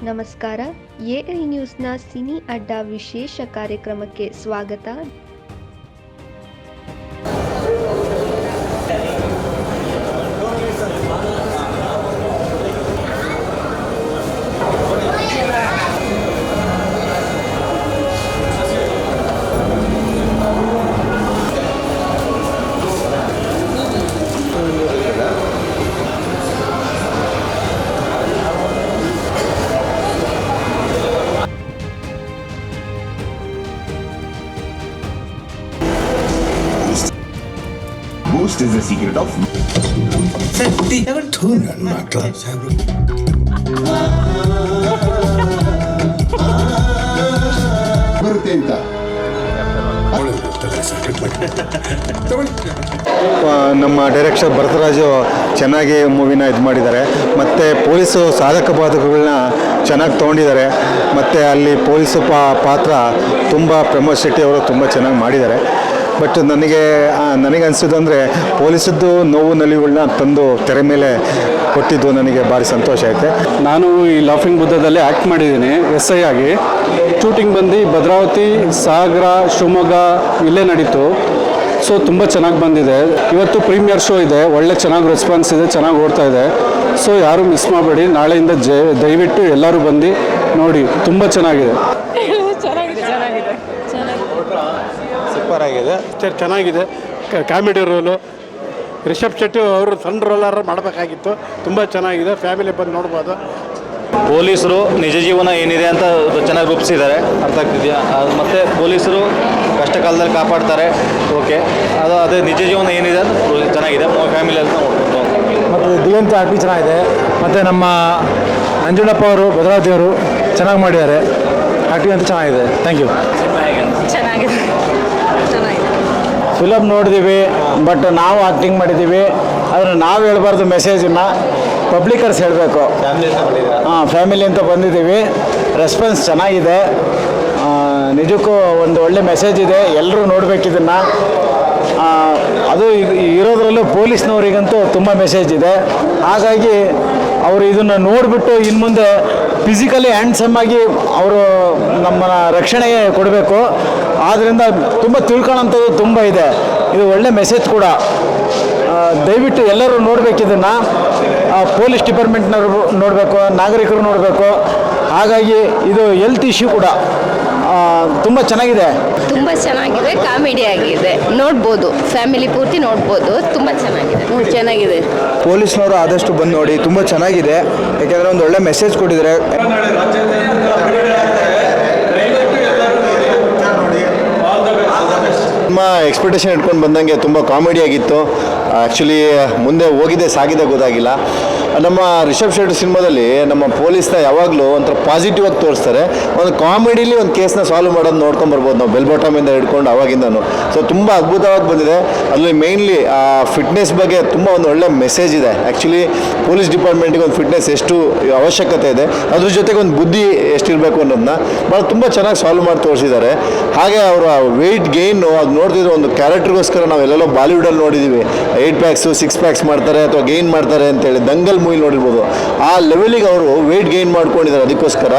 ನಮಸ್ಕಾರ. AI ನ್ಯೂಸ್ನ cine ಅಡ್ಡ ವಿಶೇಷ ಕಾರ್ಯಕ್ರಮಕ್ಕೆ ಸ್ವಾಗತ. Boost is the secret of ಬರುತ್ತೆ ಅಂತ ನಮ್ಮ ಡೈರೆಕ್ಟರ್ ಭರತರಾಜು ಚೆನ್ನಾಗಿ ಮೂವಿನ ಇದು ಮಾಡಿದ್ದಾರೆ. ಮತ್ತು ಪೊಲೀಸು ಸಾಧಕ ಬಾಧಕಗಳನ್ನ ಚೆನ್ನಾಗಿ ತೊಗೊಂಡಿದ್ದಾರೆ. ಮತ್ತು ಅಲ್ಲಿ ಪೊಲೀಸು ಪಾತ್ರ ತುಂಬ ಪ್ರಮೋದ್ ಶೆಟ್ಟಿ ಅವರು ತುಂಬ ಚೆನ್ನಾಗಿ ಮಾಡಿದ್ದಾರೆ. ಬಟ್ ನನಗೆ ಅನಿಸಿದ್ದು ಅಂದರೆ ಪೊಲೀಸದ್ದು ನೋವು ನಲಿವುಗಳನ್ನ ತಂದು ತೆರೆ ಮೇಲೆ ಕೊಟ್ಟಿದ್ದು ನನಗೆ ಭಾರಿ ಸಂತೋಷ ಆಯಿತು. ನಾನು ಈ ಲಾಫಿಂಗ್ ಬುದ್ಧದಲ್ಲಿ ಆ್ಯಕ್ಟ್ ಮಾಡಿದ್ದೀನಿ SI ಆಗಿ. ಶೂಟಿಂಗ್ ಬಂದು ಭದ್ರಾವತಿ, ಸಾಗರ, ಶಿವಮೊಗ್ಗ ಇಲ್ಲೇ ನಡೀತು. ಸೊ ತುಂಬ ಚೆನ್ನಾಗಿ ಬಂದಿದೆ. ಇವತ್ತು ಪ್ರೀಮಿಯರ್ ಶೋ ಇದೆ, ಒಳ್ಳೆ ಚೆನ್ನಾಗಿ ರೆಸ್ಪಾನ್ಸ್ ಇದೆ, ಚೆನ್ನಾಗಿ ಓಡ್ತಾ ಇದೆ. ಸೊ ಯಾರೂ ಮಿಸ್ ಮಾಡಬೇಡಿ. ನಾಳೆಯಿಂದ ದಯವಿಟ್ಟು ಎಲ್ಲರೂ ಬಂದು ನೋಡಿ, ತುಂಬ ಚೆನ್ನಾಗಿದೆ. ಸೂಪರ್ ಆಗಿದೆ, ಚೆನ್ನಾಗಿದೆ. ಕಾಮಿಡಿ ರೋಲು ರಿಷಬ್ ಶೆಟ್ಟಿ ಅವರು ಸಣ್ಣ ರೋಲರ್ ಮಾಡಬೇಕಾಗಿತ್ತು. ತುಂಬ ಚೆನ್ನಾಗಿದೆ, ಫ್ಯಾಮಿಲಿ ಬಂದು ನೋಡ್ಬೋದು. ಪೊಲೀಸರು ನಿಜ ಜೀವನ ಏನಿದೆ ಅಂತ ಚೆನ್ನಾಗಿ ರೂಪಿಸಿದ್ದಾರೆ, ಅರ್ಥ ಆಗ್ತಿದೆಯಾ? ಮತ್ತು ಪೊಲೀಸರು ಕಷ್ಟ ಕಾಲದಲ್ಲಿ ಕಾಪಾಡ್ತಾರೆ, ಓಕೆ. ಅದೇ ನಿಜ ಜೀವನ ಏನಿದೆ ಅಂತ ಚೆನ್ನಾಗಿದೆ, ಫ್ಯಾಮಿಲಿ ಅಂತ ನೋಡ್ಬೋದು. ಮತ್ತು ದಿಗಂತ ಆರ್ಟಿ ಚೆನ್ನಾಗಿದೆ. ಮತ್ತು ನಮ್ಮ ನಂಜುಂಡಪ್ಪ ಅವರು ಭದ್ರಾವತಿಯವರು ಚೆನ್ನಾಗಿ ಮಾಡಿದ್ದಾರೆ. ಆರ್ಟಿ ಅಂತ ಚೆನ್ನಾಗಿದೆ. Thank you. ಚೆನ್ನಾಗಿದೆ. ಫಿಲಮ್ ನೋಡಿದ್ದೀವಿ, ಬಟ್ ನಾವು ಆ್ಯಕ್ಟಿಂಗ್ ಮಾಡಿದ್ದೀವಿ. ಆದರೆ ನಾವು ಹೇಳ್ಬಾರ್ದು, ಮೆಸೇಜನ್ನು ಪಬ್ಲಿಕರ್ಸ್ ಹೇಳಬೇಕು. ಫ್ಯಾಮಿಲಿ ಅಂತ ಬಂದಿದ್ದೀವಿ. ರೆಸ್ಪಾನ್ಸ್ ಚೆನ್ನಾಗಿದೆ. ನಿಜಕ್ಕೂ ಒಂದು ಒಳ್ಳೆ ಮೆಸೇಜ್ ಇದೆ, ಎಲ್ಲರೂ ನೋಡಬೇಕಿದನ್ನು. ಅದು ಇರೋದ್ರಲ್ಲೂ ಪೊಲೀಸ್ನವರಿಗಂತೂ ತುಂಬ ಮೆಸೇಜ್ ಇದೆ. ಹಾಗಾಗಿ ಅವರು ಇದನ್ನು ನೋಡಿಬಿಟ್ಟು ಇನ್ನು ಮುಂದೆ ಫಿಸಿಕಲಿ ಹ್ಯಾಂಡ್ಸಮ್ ಆಗಿ ಅವರು ನಮ್ಮನ್ನ ರಕ್ಷಣೆಗೆ ಕೊಡಬೇಕು. ಆದ್ದರಿಂದ ತುಂಬ ತಿಳ್ಕೊಳ್ಳೋಂಥದ್ದು ತುಂಬ ಇದೆ. ಇದು ಒಳ್ಳೆ ಮೆಸೇಜ್ ಕೂಡ. ದಯವಿಟ್ಟು ಎಲ್ಲರೂ ನೋಡಬೇಕಿದನ್ನು. ಪೊಲೀಸ್ ಡಿಪಾರ್ಟ್ಮೆಂಟ್ನವರು ನೋಡಬೇಕು, ನಾಗರಿಕರು ನೋಡಬೇಕು. ಹಾಗಾಗಿ ಇದು ಹೆಲ್ತ್ ಇಶ್ಯೂ ಕೂಡ ತುಂಬ ಚೆನ್ನಾಗಿದೆ. ತುಂಬ ಚೆನ್ನಾಗಿದೆ, ಕಾಮಿಡಿ ಆಗಿದೆ, ನೋಡ್ಬೋದು, ಫ್ಯಾಮಿಲಿ ಪೂರ್ತಿ ನೋಡ್ಬೋದು. ತುಂಬ ಚೆನ್ನಾಗಿದೆ. ಪೊಲೀಸ್ನವರು ಆದಷ್ಟು ಬಂದು ನೋಡಿ, ತುಂಬ ಚೆನ್ನಾಗಿದೆ. ಯಾಕೆಂದರೆ ಒಂದು ಒಳ್ಳೆ ಮೆಸೇಜ್ ಕೊಟ್ಟಿದ್ದಾರೆ. ತುಂಬ ಎಕ್ಸ್ಪೆಕ್ಟೇಷನ್ ಇಟ್ಕೊಂಡು ಬಂದಂಗೆ ತುಂಬ ಕಾಮಿಡಿಯಾಗಿತ್ತು. ಆ್ಯಕ್ಚುಲಿ ಮುಂದೆ ಹೋಗಿದೆ ಸಾಗಿದೆ ಗೊತ್ತಾಗಿಲ್ಲ. ನಮ್ಮ ರಿಷಬ್ ಶೆಟ್ಟಿ ಸಿನಿಮಾದಲ್ಲಿ ನಮ್ಮ ಪೊಲೀಸ್ನ ಯಾವಾಗಲೂ ಒಂಥರ ಪಾಸಿಟಿವ್ ಆಗಿ ತೋರಿಸ್ತಾರೆ. ಒಂದು ಕಾಮಿಡಿಲಿ ಒಂದು ಕೇಸ್ನ ಸಾಲ್ವ್ ಮಾಡೋದು ನೋಡ್ಕೊಂಬರ್ಬೋದು ನಾವು, ಬೆಲ್ ಬಾಟಮಿಂದ ಹಿಡ್ಕೊಂಡು ಅವಾಗಿಂದನು. ಸೊ ತುಂಬ ಅದ್ಭುತವಾಗಿ ಬಂದಿದೆ. ಅಲ್ಲಿ ಮೇಯ್ನ್ಲಿ ಫಿಟ್ನೆಸ್ ಬಗ್ಗೆ ತುಂಬ ಒಂದು ಒಳ್ಳೆ ಮೆಸೇಜ್ ಇದೆ. ಆ್ಯಕ್ಚುಲಿ ಪೊಲೀಸ್ ಡಿಪಾರ್ಟ್ಮೆಂಟಿಗೆ ಒಂದು ಫಿಟ್ನೆಸ್ ಎಷ್ಟು ಅವಶ್ಯಕತೆ ಇದೆ, ಅದ್ರ ಜೊತೆಗೆ ಒಂದು ಬುದ್ಧಿ ಎಷ್ಟಿರಬೇಕು ಅನ್ನೋದನ್ನ ಭಾಳ ತುಂಬ ಚೆನ್ನಾಗಿ ಸಾಲ್ವ್ ಮಾಡಿ ತೋರಿಸಿದ್ದಾರೆ. ಹಾಗೆ ಅವರ ವೆಯ್ಟ್ ಗೇನು ಅದು ನೋಡ್ತಿದ್ರೆ ಒಂದು ಕ್ಯಾರೆಕ್ಟರ್ಗೋಸ್ಕರ ನಾವು ಎಲ್ಲೆಲ್ಲೋ ಬಾಲಿವುಡಲ್ಲಿ ನೋಡಿದ್ದೀವಿ, 8 ಪ್ಯಾಕ್ಸು 6 ಪ್ಯಾಕ್ಸ್ ಮಾಡ್ತಾರೆ ಅಥವಾ ಗೇನ್ ಮಾಡ್ತಾರೆ ಅಂತೇಳಿ ದಂಗಲ್ ಮೂವಿ ನೋಡಿರ್ಬೋದು. ಆ ಲೆವೆಲಿಗೆ ಅವರು ವೆಯ್ಟ್ ಗೇನ್ ಮಾಡ್ಕೊಂಡಿದ್ದಾರೆ. ಅದಕ್ಕೋಸ್ಕರ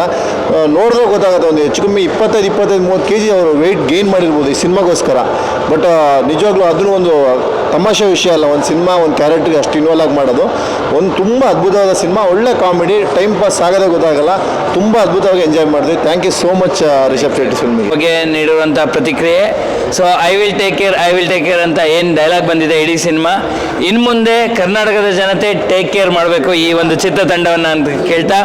ನೋಡಿದ್ರೆ ಗೊತ್ತಾಗುತ್ತೆ, ಒಂದು ಹೆಚ್ಚು ಕಮ್ಮಿ 25-30 kg ಅವರು ವೆಯ್ಟ್ ಗೇನ್ ಮಾಡಿರ್ಬೋದು ಈ ಸಿನಿಮಾಗೋಸ್ಕರ. ಬಟ್ ನಿಜವಾಗ್ಲೂ ಅದನ್ನು ಒಂದು ತಮಾಷೆ ವಿಷಯ ಅಲ್ಲ. ಒಂದು ಸಿನಿಮಾ ಒಂದು ಕ್ಯಾರೆಕ್ಟ್ರಿಗೆ ಅಷ್ಟು ಇನ್ವಾಲ್ವ್ ಆಗಿ ಮಾಡೋದು ಒಂದು ತುಂಬ ಅದ್ಭುತವಾದ ಸಿನಿಮಾ. ಒಳ್ಳೆ ಕಾಮಿಡಿ, ಟೈಮ್ ಪಾಸ್ ಆಗೋದೇ ಗೊತ್ತಾಗಲ್ಲ. ತುಂಬ ಅದ್ಭುತವಾಗಿ ಎಂಜಾಯ್ ಮಾಡಿದ್ವಿ. Thank you so much Rishab Shetty ಫಿಲ್ಮಿಗೆ ಬಗ್ಗೆ ನೀಡಿರುವಂಥ ಪ್ರತಿಕ್ರಿಯೆ. So I will take care ಅಂತ ಏನು ಡೈಲಾಗ್ ಬಂದಿದೆ ಇಡೀ ಸಿನಿಮಾ, ಇನ್ನು ಮುಂದೆ ಕರ್ನಾಟಕದ ಜನತೆ ಟೇಕ್ ಕೇರ್ ಮಾಡಬೇಕು ಈ ಒಂದು ಚಿತ್ರತಂಡವನ್ನು ಅಂತ ಕೇಳ್ತಾ